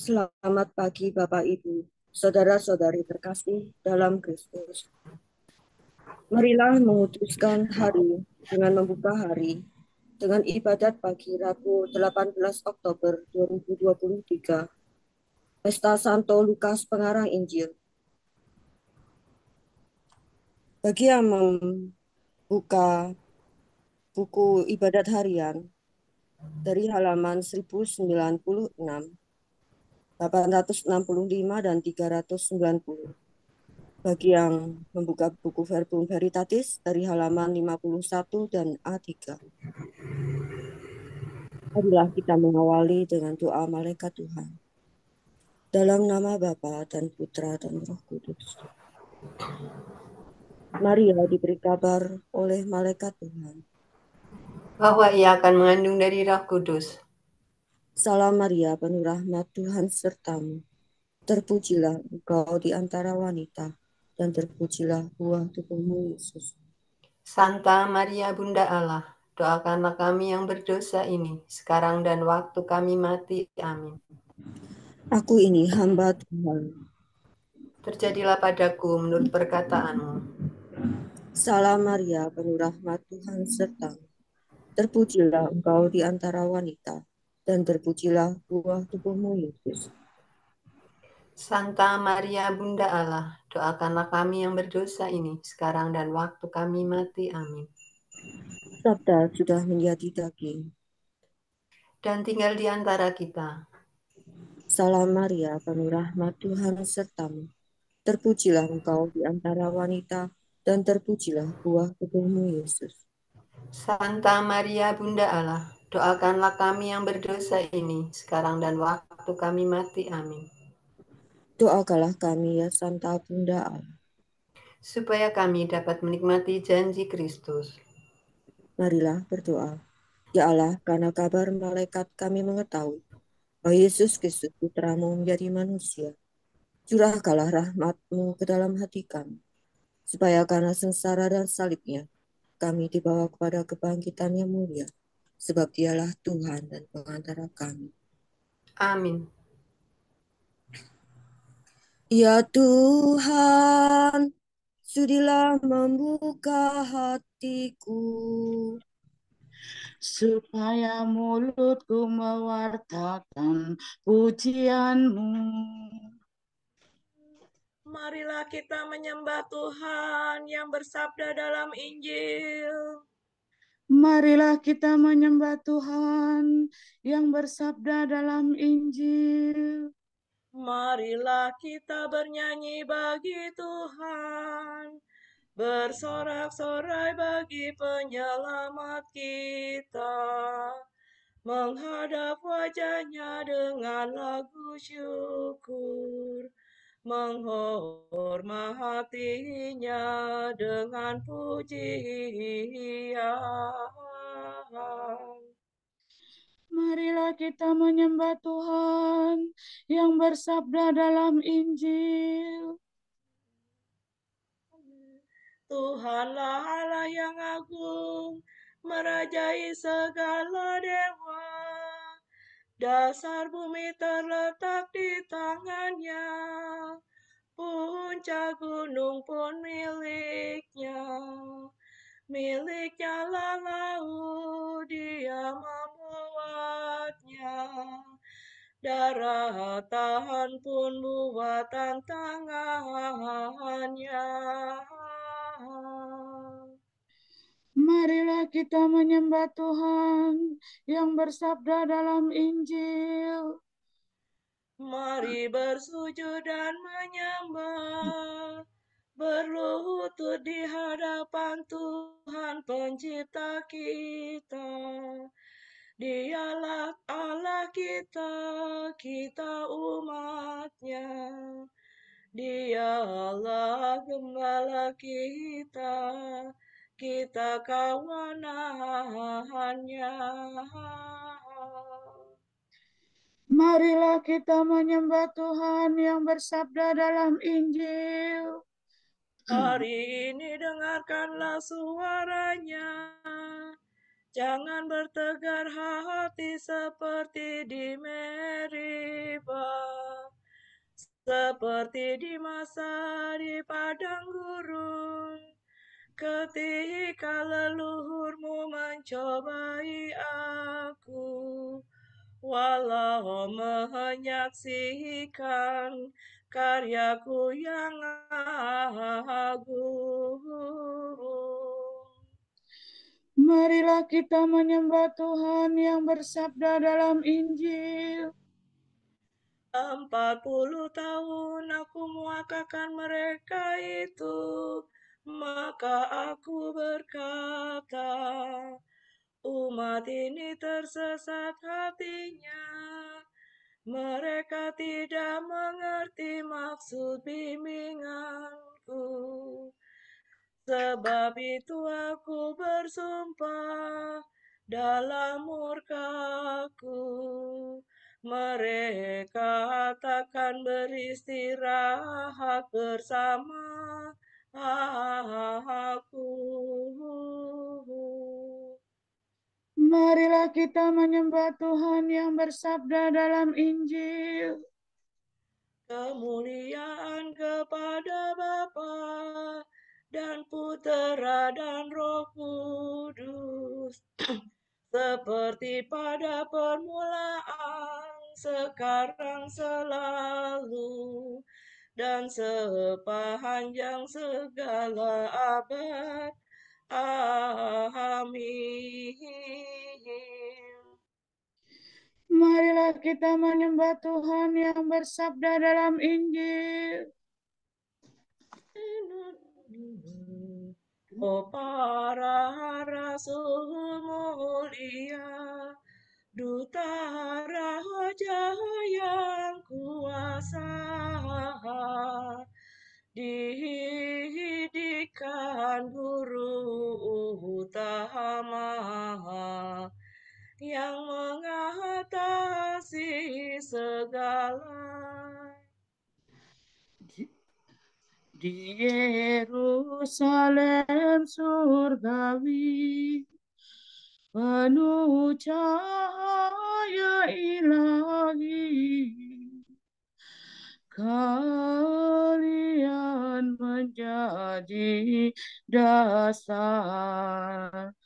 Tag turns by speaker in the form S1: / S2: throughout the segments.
S1: Selamat pagi Bapak Ibu, saudara-saudari terkasih dalam Kristus. Marilah memutuskan hari dengan membuka hari dengan ibadat pagi Rabu 18 Oktober 2023, Pesta Santo Lukas Pengarang Injil. Bagi yang membuka buku ibadat harian dari halaman 1096, 865 dan 390. Bagi yang membuka buku Verbum Veritatis dari halaman 51 dan A3. Marilah kita mengawali dengan doa malaikat Tuhan. Dalam nama Bapa dan Putra dan Roh Kudus. Maria diberi kabar oleh malaikat Tuhan
S2: bahwa ia akan mengandung dari Roh Kudus.
S1: Salam Maria, penuh rahmat, Tuhan sertamu. Terpujilah engkau di antara wanita, dan terpujilah buah tubuhmu Yesus.
S2: Santa Maria Bunda Allah, doakanlah kami yang berdosa ini, sekarang dan waktu kami mati. Amin.
S1: Aku ini hamba Tuhan.
S2: Terjadilah padaku menurut perkataanmu.
S1: Salam Maria, penuh rahmat, Tuhan sertamu. Terpujilah engkau di antara wanita, dan terpujilah buah tubuhmu Yesus.
S2: Santa Maria Bunda Allah, doakanlah kami yang berdosa ini, sekarang dan waktu kami mati. Amin.
S1: Sabda sudah menjadi daging.
S2: Dan tinggal di antara kita.
S1: Salam Maria, penuh rahmat, Tuhan sertamu. Terpujilah engkau di antara wanita, dan terpujilah buah tubuhmu Yesus.
S2: Santa Maria Bunda Allah, doakanlah kami yang berdosa ini, sekarang dan waktu kami mati. Amin.
S1: Doakanlah kami ya Santa Bunda Allah.
S2: Supaya kami dapat menikmati janji Kristus.
S1: Marilah berdoa. Ya Allah, karena kabar malaikat kami mengetahui bahwa Yesus Kristus putramu menjadi manusia. Curahkanlah rahmat-Mu ke dalam hati kami, supaya karena sengsara dan salibnya, kami dibawa kepada kebangkitan yang mulia, sebab dialah Tuhan dan pengantara kami.
S2: Amin.
S1: Ya Tuhan, sudilah membuka hatiku,
S3: supaya mulutku mewartakan pujian-Mu.
S4: Marilah kita menyembah Tuhan yang bersabda dalam Injil.
S3: Marilah kita menyembah Tuhan yang bersabda dalam Injil.
S4: Marilah kita bernyanyi bagi Tuhan, bersorak-sorai bagi penyelamat kita, menghadap wajahnya dengan lagu syukur, menghormatinya dengan pujian.
S3: Marilah kita menyembah Tuhan yang bersabda dalam Injil.
S4: Tuhanlah Allah yang agung, merajai segala dewa. Dasar bumi terletak di tangannya, puncak gunung pun miliknya. Miliknya lah laut, dia membuatnya. Daratan pun buatan tangannya.
S3: Marilah kita menyembah Tuhan yang bersabda dalam Injil.
S4: Mari bersujud dan menyembah, berlutut di hadapan Tuhan Pencipta kita. Dialah Allah kita, kita umat-Nya. Dialah gembala kita, kita kawanan-Nya.
S3: Marilah kita menyembah Tuhan yang bersabda dalam Injil.
S4: Hari ini dengarkanlah suaranya. Jangan bertegar hati seperti di Meribah, seperti di masa di padang gurun, ketika leluhurmu mencobai aku, walau menyaksikan karyaku yang agung.
S3: Marilah kita menyembah Tuhan yang bersabda dalam Injil.
S4: 40 tahun aku muakakan mereka itu, maka aku berkata, umat ini tersesat hatinya. Mereka tidak mengerti maksud bimbinganku. Sebab itu aku bersumpah dalam murkaku, mereka takkan beristirahat bersama aku.
S3: Marilah kita menyembah Tuhan yang bersabda dalam Injil.
S4: Kemuliaan kepada Bapa dan Putera dan Roh Kudus, seperti pada permulaan, sekarang, selalu, dan sepanjang segala abad. Amin.
S3: Marilah kita menyembah Tuhan yang bersabda dalam Injil.
S4: Oh para rasul mulia, duta raja yang kuasa, didikan guru utama yang mengatasi segala.
S3: Di Yerusalem surgawi, penuh cahaya ilahi, kalian menjadi dasar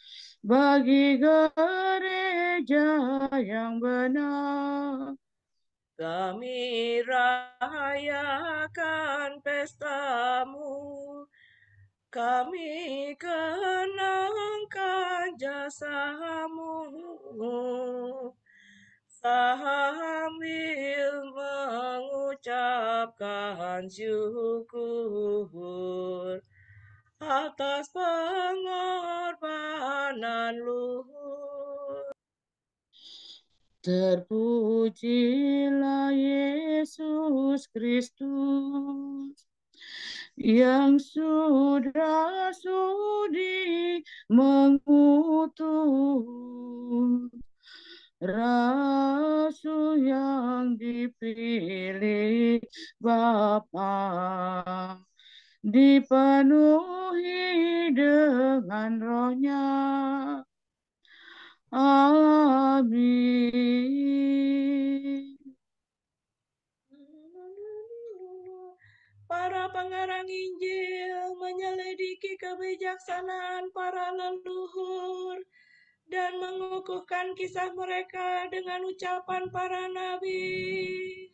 S3: bagi gereja yang benar.
S4: Kami rayakan pestamu, kami kenangkan jasamu, sambil mengucapkan syukur atas pengorbanan luhur.
S3: Terpujilah Yesus Kristus yang sudah sudi mengutus Rasul yang dipilih Bapa, dipenuhi dengan Roh-Nya. Amin.
S4: Para pengarang Injil menyelidiki kebijaksanaan para leluhur dan mengukuhkan kisah mereka dengan ucapan para nabi.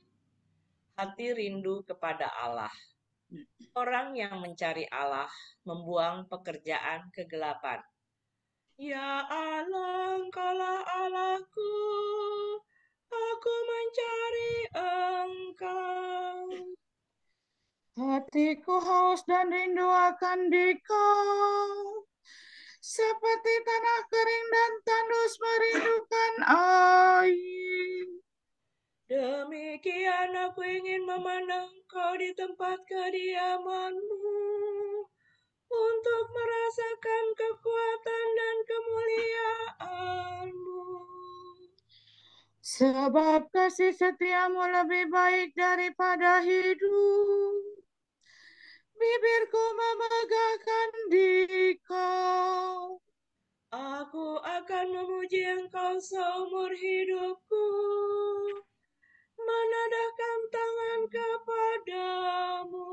S4: Hati rindu kepada Allah. Orang yang mencari Allah membuang pekerjaan kegelapan. Ya Allah, Engkaulah Allahku, aku mencari Engkau.
S3: Hatiku haus dan rindu akan Dikau, seperti tanah kering dan tandus merindukan air.
S4: Demikian aku ingin memandang Engkau di tempat kediaman-Mu, untuk merasakan kekuatan dan kemuliaan-Mu.
S3: Sebab kasih setiamu lebih baik daripada hidup. Bibirku memegahkan Dikau.
S4: Aku akan memuji Engkau seumur hidupku, menadahkan tangan kepadamu.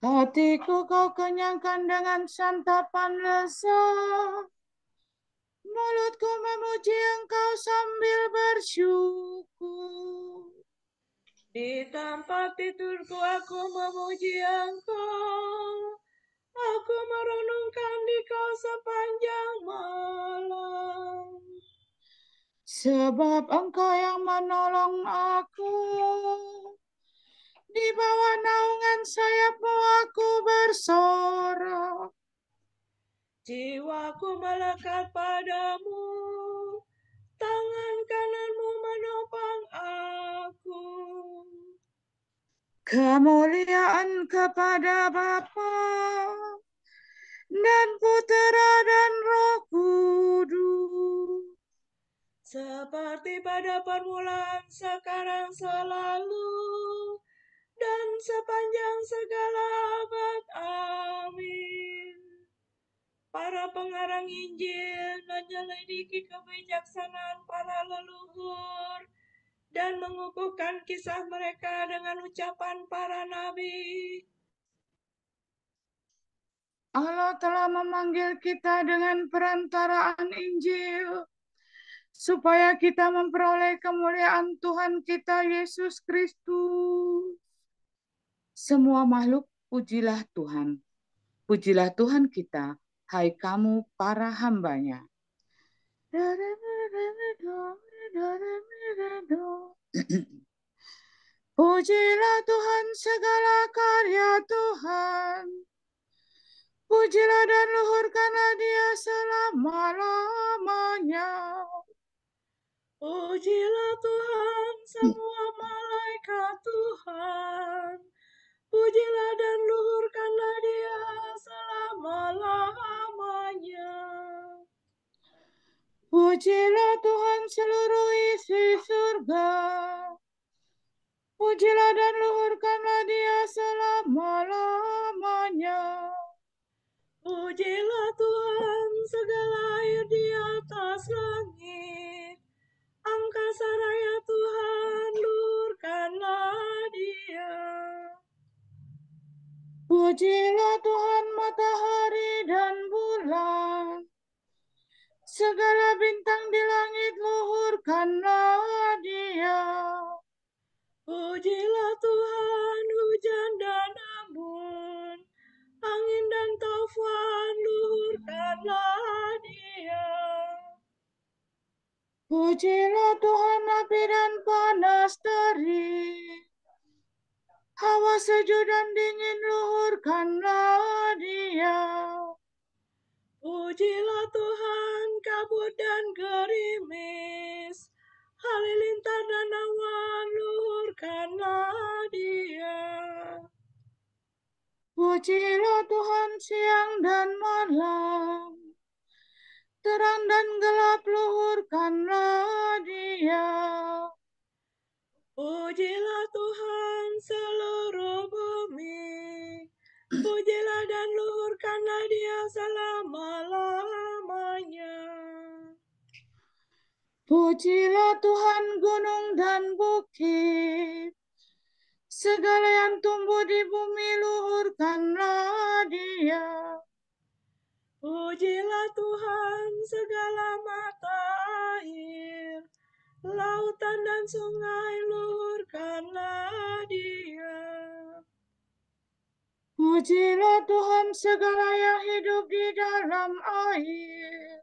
S3: Hatiku kau kenyangkan dengan santapan lezat. Mulutku memuji Engkau sambil bersyukur.
S4: Di tempat tidurku aku memuji Engkau. Aku merenungkan Dikau sepanjang malam.
S3: Sebab Engkau yang menolong aku. Di bawah naungan sayap-Mu aku bersorak.
S4: Jiwaku melekat padamu, tangan kananmu menopang aku.
S3: Kemuliaan kepada Bapa dan Putera dan Roh Kudus.
S4: Seperti pada permulaan, sekarang, selalu, dan sepanjang segala abad. Amin. Para pengarang Injil menyelidiki kebijaksanaan para leluhur dan mengukuhkan kisah mereka dengan ucapan para nabi.
S3: Allah telah memanggil kita dengan perantaraan Injil, supaya kita memperoleh kemuliaan Tuhan kita Yesus Kristus. Semua makhluk, pujilah Tuhan. Pujilah Tuhan kita, hai kamu para hamba-Nya. Pujilah Tuhan segala karya Tuhan. Pujilah dan luhurkanlah Dia selama-lamanya.
S4: Pujilah Tuhan semua malaikat Tuhan. Pujilah dan luhurkanlah Dia selama-lamanya.
S3: Pujilah Tuhan seluruh isi surga. Pujilah dan luhurkanlah Dia selama-lamanya.
S4: Pujilah Tuhan segala air di atas langit. Angkasa raya Tuhan, luhurkanlah Dia.
S3: Pujilah Tuhan matahari dan bulan. Segala bintang di langit luhurkanlah Dia.
S4: Pujilah Tuhan hujan dan embun, angin dan taufan, luhurkanlah Dia.
S3: Pujilah Tuhan api dan panas terik. Hawa sejuk dan dingin luhurkanlah Dia.
S4: Pujilah Tuhan kabut dan gerimis, halilintar dan awan, luhurkanlah Dia.
S3: Pujilah Tuhan siang dan malam. Terang dan gelap luhurkanlah Dia.
S4: Pujilah Tuhan seluruh bumi. Pujilah dan luhurkanlah Dia selama-lamanya.
S3: Pujilah Tuhan gunung dan bukit. Segala yang tumbuh di bumi luhurkanlah Dia.
S4: Pujilah Tuhan segala mata air. Lautan dan sungai, luhurkanlah Dia.
S3: Pujilah Tuhan segala yang hidup di dalam air.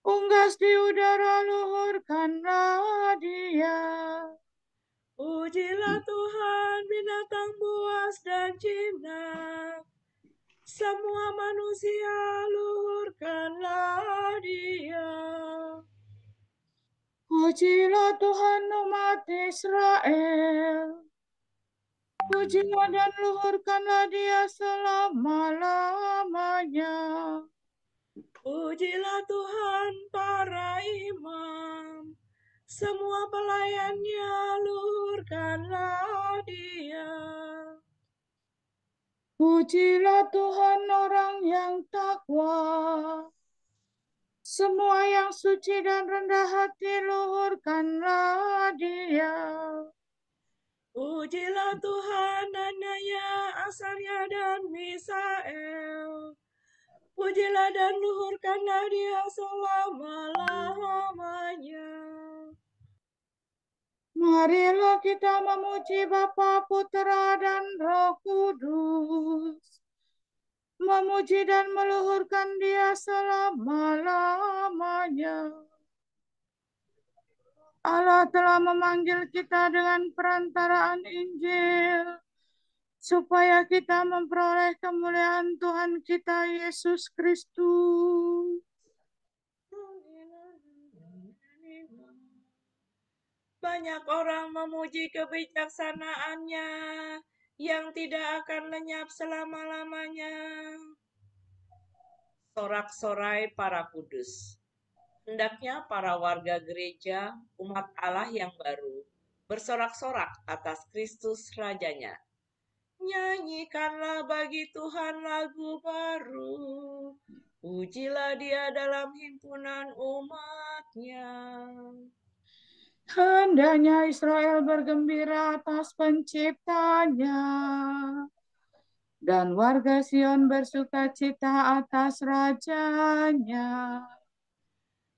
S3: Unggas di udara luhurkanlah Dia.
S4: Pujilah Tuhan binatang buas dan jinak. Semua manusia, luhurkanlah Dia.
S3: Pujilah Tuhan umat Israel. Pujilah dan luhurkanlah Dia selama-lamanya.
S4: Pujilah Tuhan para imam. Semua pelayannya, luhurkanlah Dia.
S3: Pujilah Tuhan orang yang takwa. Semua yang suci dan rendah hati, luhurkanlah Dia.
S4: Pujilah Tuhan, Anaya, Asaria, dan Misael. Pujilah dan luhurkanlah Dia selama-lamanya.
S3: Marilah kita memuji Bapa, Putra, dan Roh Kudus. Memuji dan meluhurkan Dia selama-lamanya. Allah telah memanggil kita dengan perantaraan Injil, supaya kita memperoleh kemuliaan Tuhan kita Yesus Kristus.
S4: Banyak orang memuji kebijaksanaannya yang tidak akan lenyap selama-lamanya. Sorak-sorai para kudus. Hendaknya para warga gereja, umat Allah yang baru, bersorak-sorak atas Kristus Rajanya. Nyanyikanlah bagi Tuhan lagu baru. Pujilah Dia dalam himpunan umat-Nya.
S3: Hendaknya Israel bergembira atas penciptanya, dan warga Sion bersukacita atas rajanya.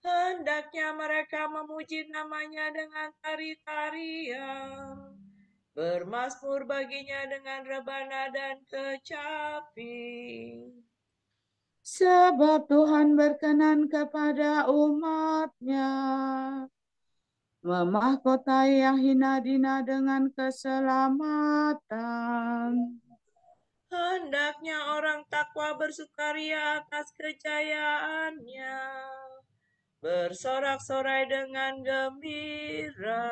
S4: Hendaknya mereka memuji namanya dengan tari-tarian, bermazmur baginya dengan rebana dan kecapi.
S3: Sebab Tuhan berkenan kepada umat-Nya, memahkotai yang hina dina dengan keselamatan.
S4: Hendaknya orang takwa bersukaria atas kejayaannya, bersorak-sorai dengan gembira.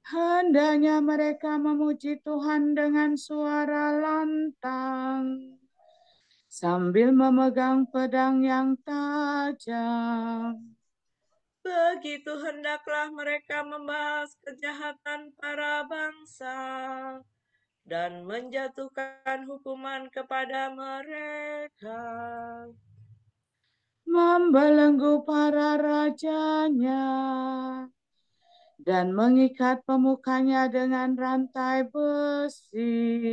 S3: Hendaknya mereka memuji Tuhan dengan suara lantang, sambil memegang pedang yang tajam.
S4: Begitu hendaklah mereka membahas kejahatan para bangsa dan menjatuhkan hukuman kepada mereka.
S3: Membelenggu para rajanya dan mengikat pemukanya dengan rantai besi.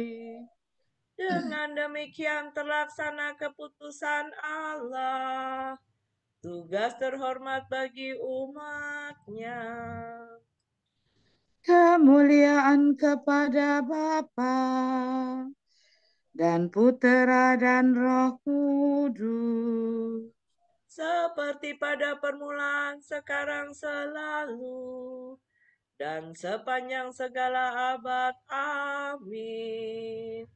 S4: Dengan demikian terlaksana keputusan Allah, tugas terhormat bagi umat-Nya.
S3: Kemuliaan kepada Bapa dan Putera dan Roh Kudus,
S4: Seperti pada permulaan, sekarang, selalu, dan sepanjang segala abad. Amin.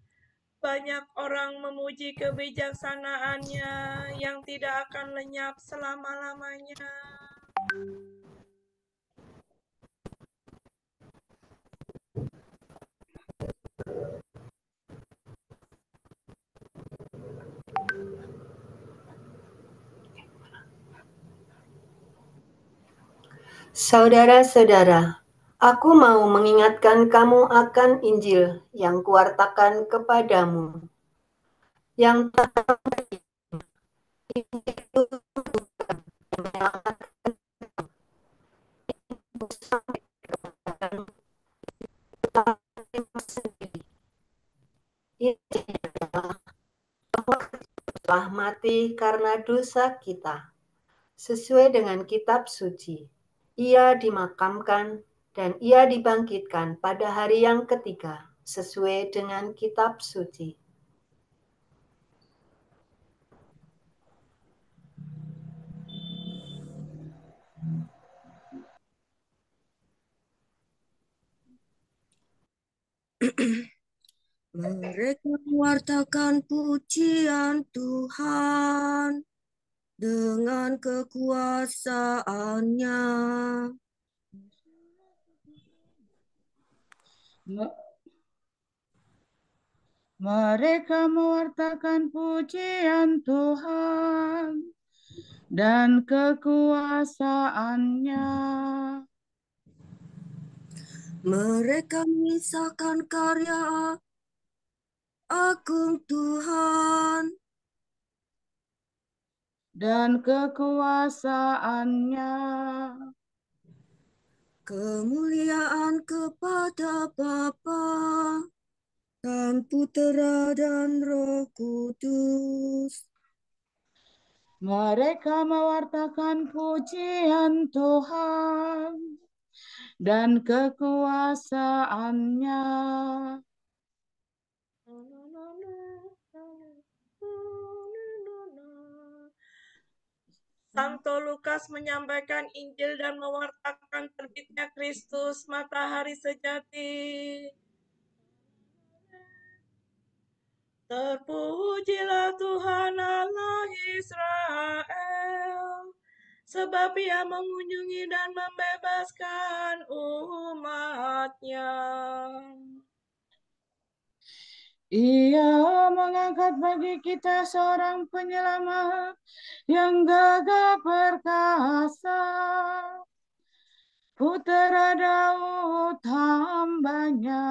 S4: Banyak orang memuji kebijaksanaannya yang tidak akan lenyap selama-lamanya.
S2: Saudara-saudara, aku mau mengingatkan kamu akan Injil yang kuwartakan kepadamu. Yang telah mati karena dosa kita. Sesuai dengan kitab suci, Ia dimakamkan dan Ia dibangkitkan pada hari yang ketiga, sesuai dengan kitab suci.
S1: Mereka mewartakan pujian Tuhan dengan kekuasaannya.
S3: Mereka mewartakan pujian Tuhan dan kekuasaannya.
S1: Mereka mengisahkan karya agung Tuhan.
S3: dan kekuasaannya.
S1: Kemuliaan kepada Bapa dan Putera dan Roh Kudus.
S3: Mereka mewartakan pujian Tuhan dan kekuasaannya.
S4: Santo Lukas menyampaikan Injil dan mewartakan terbitnya Kristus, matahari sejati. Terpujilah Tuhan Allah Israel, sebab Ia mengunjungi dan membebaskan umat-Nya.
S3: Ia mengangkat bagi kita seorang penyelamat yang gagah perkasa, Putera Daud hamba-Nya.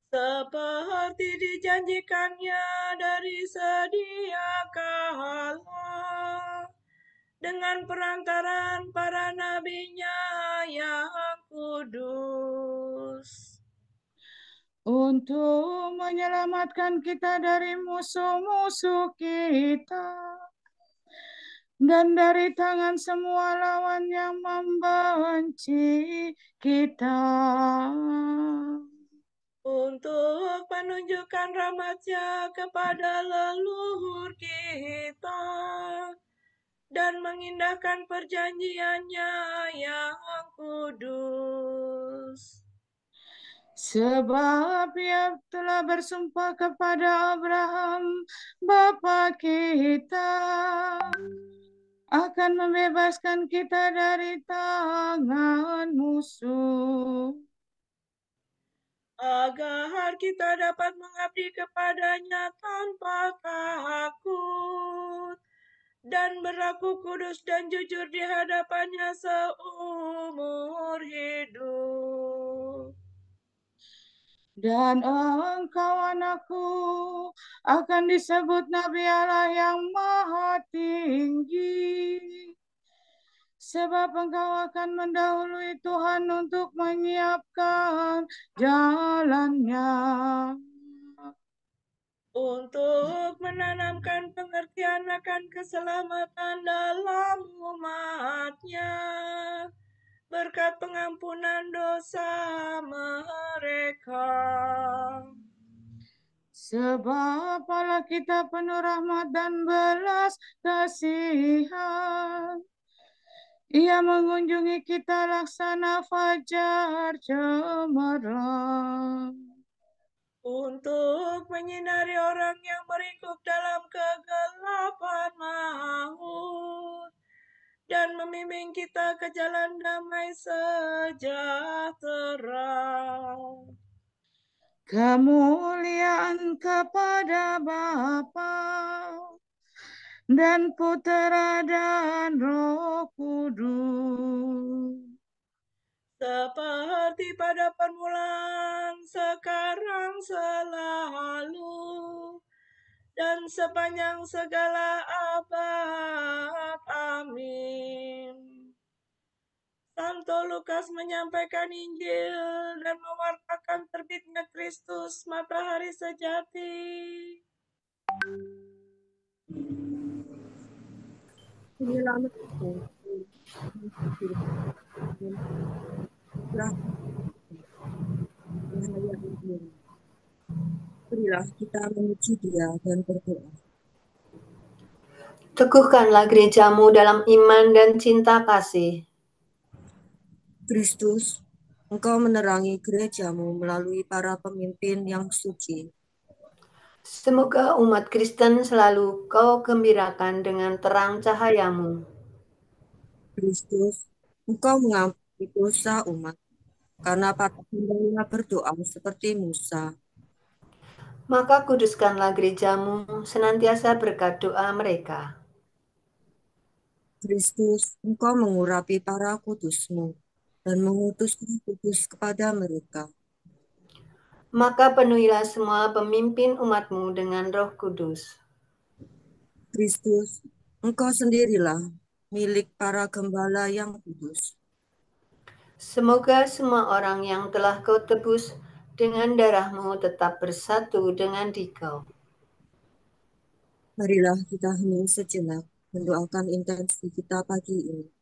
S4: Seperti dijanjikannya dari sedia kala, dengan perantaraan para nabi-Nya yang kudus,
S3: Untuk menyelamatkan kita dari musuh-musuh kita dan dari tangan semua lawan yang membenci kita,
S4: untuk menunjukkan rahmat-Nya kepada leluhur kita dan mengindahkan perjanjian-Nya yang kudus.
S3: sebab Ia telah bersumpah kepada Abraham bapa kita akan membebaskan kita dari tangan musuh,
S4: agar kita dapat mengabdi kepada-Nya tanpa takut dan berlaku kudus dan jujur di hadapan-Nya seumur hidup.
S3: dan engkau anakku akan disebut Nabi Allah yang Maha Tinggi, sebab engkau akan mendahului Tuhan untuk menyiapkan jalannya,
S4: Untuk menanamkan pengertian akan keselamatan dalam umat-Nya, berkat pengampunan dosa mereka.
S3: sebab Allah kita penuh rahmat dan belas kasihan. Ia mengunjungi kita laksana fajar cemerlang,
S4: Untuk menyinari orang yang meringkuk dalam kegelapan maut, dan membimbing kita ke jalan damai sejahtera.
S3: kemuliaan kepada Bapa dan Putera dan Roh Kudus,
S4: Seperti pada permulaan, sekarang, selalu, dan sepanjang segala abad. Amin. Santo Lukas menyampaikan Injil dan mewartakan terbitnya Kristus, matahari sejati.
S1: Menyelamatkan bahaya dunia. Marilah kita memuji Dia dan berdoa.
S2: Teguhkanlah gerejamu dalam iman dan cinta kasih.
S1: Kristus, Engkau menerangi gerejamu melalui para pemimpin yang suci.
S2: Semoga umat Kristen selalu kau gembirakan dengan terang cahayamu.
S1: Kristus, Engkau mengampuni dosa umat, karena para hamba berdoa seperti Musa.
S2: Maka kuduskanlah gerejamu senantiasa berkat doa mereka.
S1: Kristus, Engkau mengurapi para kudus-Mu dan mengutus Roh Kudus kepada mereka.
S2: Maka penuhilah semua pemimpin umatmu dengan Roh Kudus.
S1: Kristus, Engkau sendirilah milik para gembala yang kudus.
S2: Semoga semua orang yang telah Kau tebus dengan darah-Mu tetap bersatu dengan Dikau.
S1: Marilah kita hening sejenak mendoakan intensi kita pagi ini.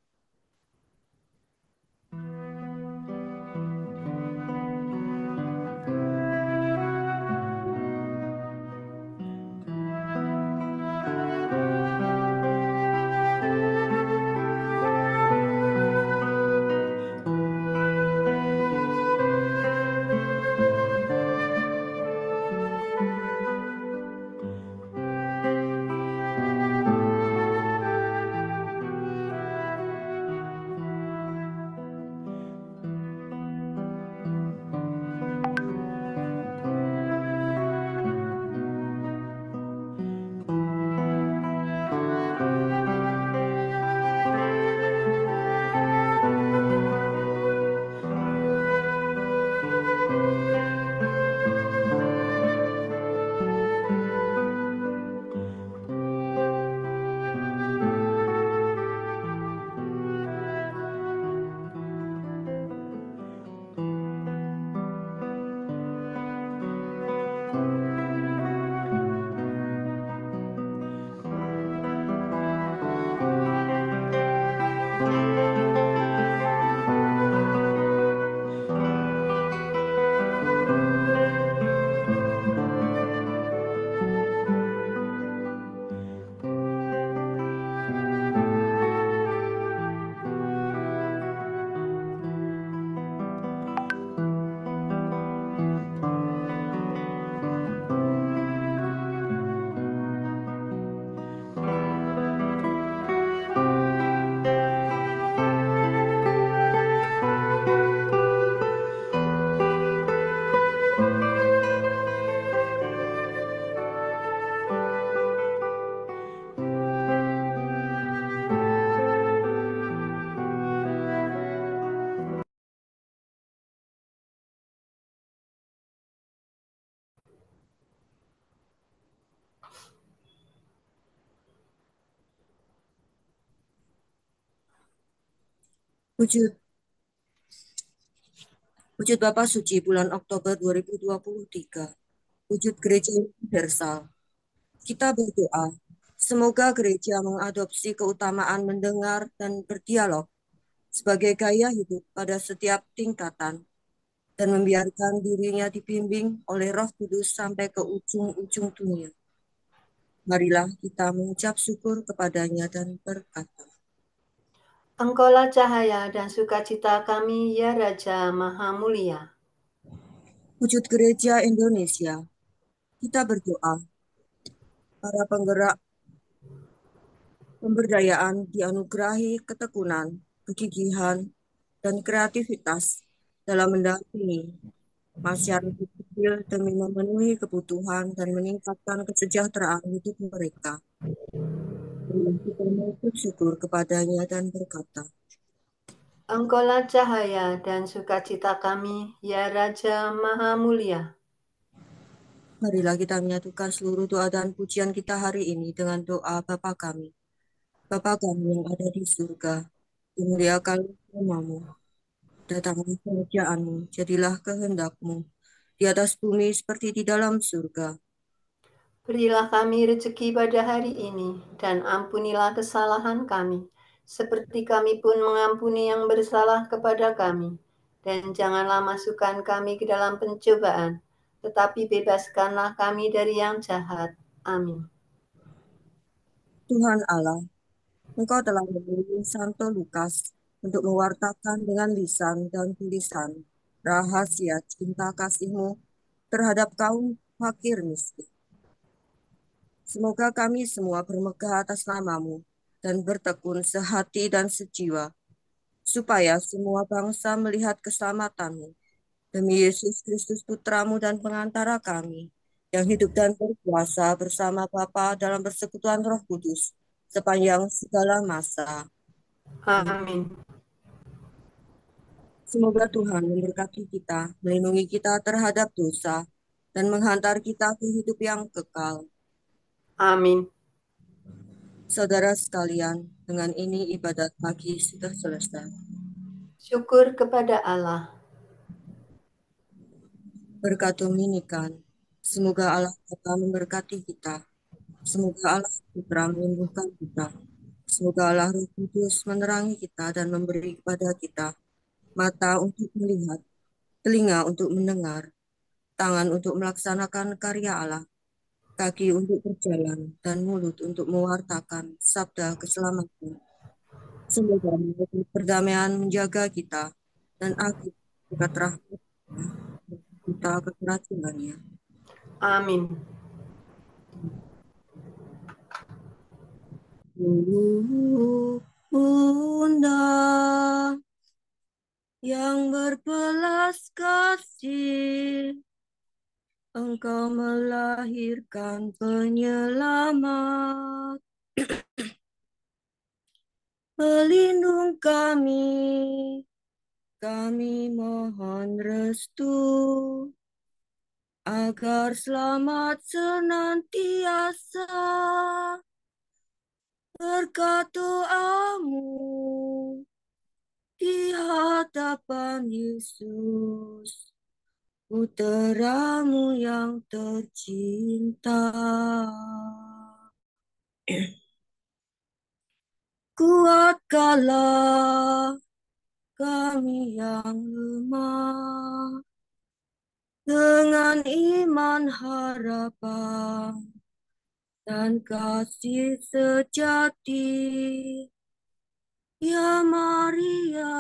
S1: Wujud Wujud Bapa Suci bulan Oktober 2023. Wujud Gereja Universal. Kita berdoa, semoga gereja mengadopsi keutamaan mendengar dan berdialog sebagai gaya hidup pada setiap tingkatan dan membiarkan dirinya dibimbing oleh Roh Kudus sampai ke ujung-ujung dunia. Marilah kita mengucap syukur kepadanya dan berkata,
S2: Engkaulah cahaya dan sukacita kami, ya Raja Maha Mulia.
S1: Wujud Gereja Indonesia. Kita berdoa, para penggerak pemberdayaan dianugerahi ketekunan, kegigihan, dan kreativitas dalam mendampingi masyarakat kecil demi memenuhi kebutuhan dan meningkatkan kesejahteraan hidup mereka. Kita mengucap syukur kepadanya dan berkata,
S2: Engkaulah cahaya dan sukacita kami, ya Raja Maha Mulia.
S1: marilah kita menyatukan seluruh doa dan pujian kita hari ini dengan doa Bapa kami. Bapa kami yang ada di surga, dimuliakanlah namamu, datanglah kerajaanmu, jadilah kehendakmu, di atas bumi seperti di dalam surga.
S2: Berilah kami rezeki pada hari ini, dan ampunilah kesalahan kami, seperti kami pun mengampuni yang bersalah kepada kami. Dan janganlah masukkan kami ke dalam pencobaan, tetapi bebaskanlah kami dari yang jahat. Amin.
S1: Tuhan Allah, Engkau telah memilih Santo Lukas untuk mewartakan dengan lisan dan tulisan rahasia cinta kasih-Mu terhadap kaum fakir miskin. Semoga kami semua bermegah atas nama-Mu dan bertekun sehati dan sejiwa, supaya semua bangsa melihat keselamatan-Mu. Demi Yesus Kristus Putra-Mu dan pengantara kami, yang hidup dan berkuasa bersama Bapa dalam persekutuan Roh Kudus, sepanjang segala masa.
S2: Amin.
S1: Semoga Tuhan memberkati kita, melindungi kita terhadap dosa, dan menghantar kita ke hidup yang kekal.
S2: Amin.
S1: Saudara sekalian, dengan ini ibadat pagi sudah selesai.
S2: Syukur kepada Allah.
S1: Berkat Dominikan, semoga Allah Bapa memberkati kita. Semoga Allah Putra menyembuhkan kita. Semoga Allah Roh Kudus menerangi kita dan memberi kepada kita mata untuk melihat, telinga untuk mendengar, tangan untuk melaksanakan karya Allah, kaki untuk berjalan, dan mulut untuk mewartakan sabda keselamatan. Semoga perdamaian menjaga kita dan akhir dekat rahmat kita kekerajinaannya.
S2: Amin.
S1: Bunda yang berbelas kasih, Engkau melahirkan penyelamat, pelindung kami mohon restu, agar selamat senantiasa berkat doamu di hadapan Yesus, Puteramu yang tercinta. Kuatkanlah kami yang lemah dengan iman, harapan, dan kasih sejati. Ya Maria,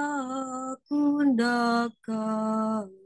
S1: Bunda kami.